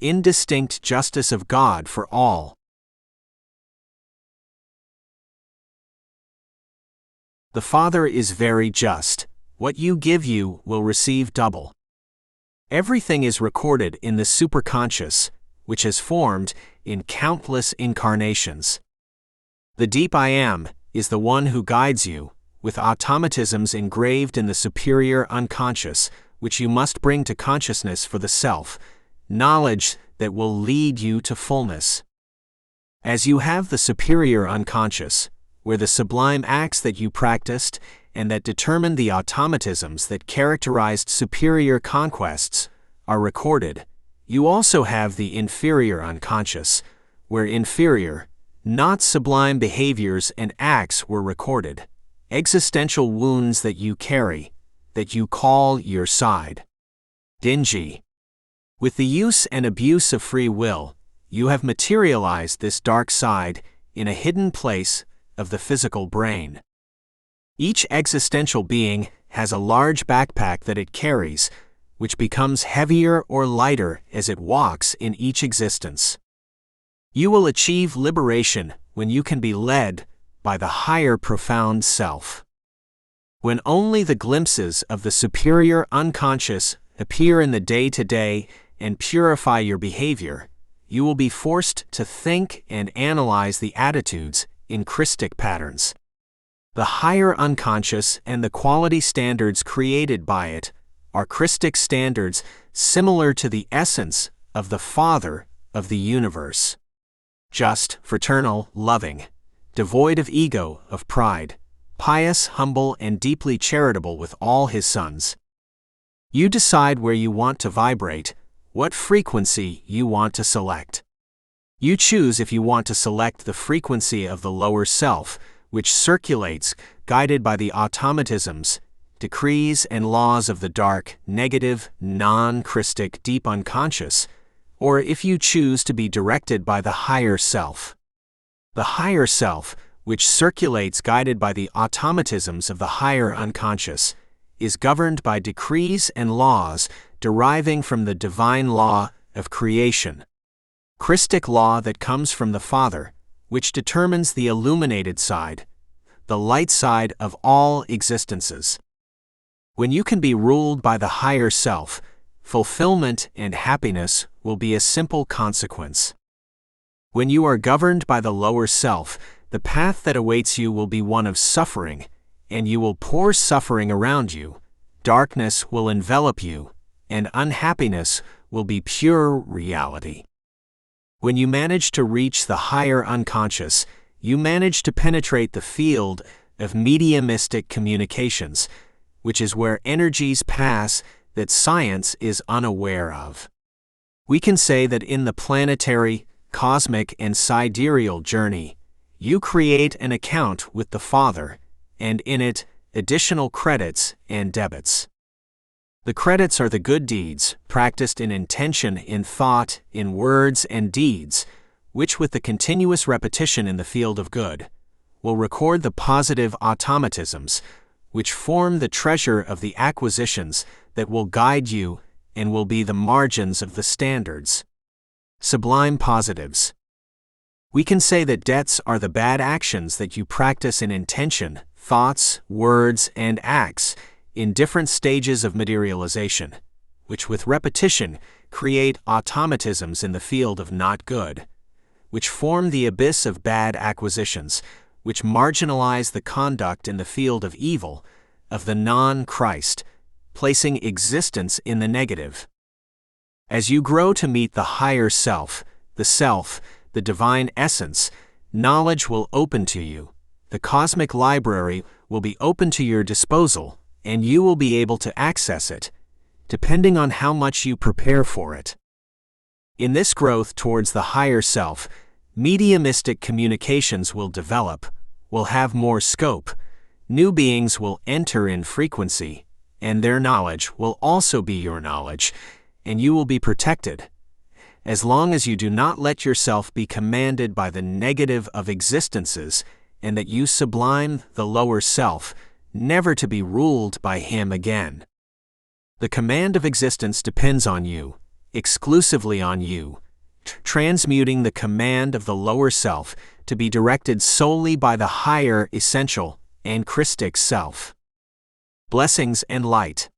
indistinct justice of God for all. The Father is very just. What you give you will receive double. Everything is recorded in the superconscious, which has formed in countless incarnations. The deep I Am is the one who guides you, with automatisms engraved in the superior unconscious, which you must bring to consciousness for the self, knowledge that will lead you to fullness. As you have the superior unconscious, where the sublime acts that you practiced and that determined the automatisms that characterized superior conquests are recorded, you also have the inferior unconscious, where inferior, not sublime behaviors and acts were recorded, existential wounds that you carry, that you call your side. Dingy. With the use and abuse of free will, you have materialized this dark side in a hidden place of the physical brain. Each existential being has a large backpack that it carries, which becomes heavier or lighter as it walks in each existence. You will achieve liberation when you can be led by the higher profound self. When only the glimpses of the superior unconscious appear in the day-to-day and purify your behavior, you will be forced to think and analyze the attitudes in Christic patterns. The higher unconscious and the quality standards created by it are Christic standards similar to the essence of the Father of the universe. Just, fraternal, loving, devoid of ego, of pride, pious, humble, and deeply charitable with all his sons. You decide where you want to vibrate, what frequency you want to select. You choose if you want to select the frequency of the lower self, which circulates, guided by the automatisms, decrees and laws of the dark, negative, non-Christic deep unconscious, or if you choose to be directed by the higher self. The higher self, which circulates guided by the automatisms of the higher unconscious, is governed by decrees and laws deriving from the divine law of creation. Christic law that comes from the Father, which determines the illuminated side, the light side of all existences. When you can be ruled by the higher self, fulfillment and happiness will be a simple consequence. When you are governed by the lower self, the path that awaits you will be one of suffering, and you will pour suffering around you, darkness will envelop you, and unhappiness will be pure reality. When you manage to reach the higher unconscious, you manage to penetrate the field of mediumistic communications, which is where energies pass that science is unaware of. We can say that in the planetary, cosmic, and sidereal journey, you create an account with the Father, and in it, additional credits and debits. The credits are the good deeds, practiced in intention, in thought, in words and deeds, which with the continuous repetition in the field of good, will record the positive automatisms, which form the treasure of the acquisitions that will guide you and will be the margins of the standards. Sublime positives. We can say that debts are the bad actions that you practice in intention, thoughts, words, and acts, in different stages of materialization, which with repetition create automatisms in the field of not good, which form the abyss of bad acquisitions, which marginalize the conduct in the field of evil, of the non-Christ, placing existence in the negative. As you grow to meet the higher self, the divine essence, knowledge will open to you, the cosmic library will be open to your disposal, and you will be able to access it, depending on how much you prepare for it. In this growth towards the higher self, mediumistic communications will develop, will have more scope, new beings will enter in frequency, and their knowledge will also be your knowledge, and you will be protected, as long as you do not let yourself be commanded by the negative of existences, and that you sublime the lower self, never to be ruled by him again. The command of existence depends on you, exclusively on you, transmuting the command of the lower self to be directed solely by the higher essential and Christic self. Blessings and light.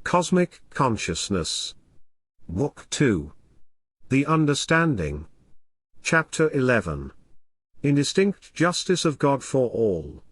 Cosmic Consciousness. Book 2. The Understanding. Chapter 11. Indistinct Justice of God for All.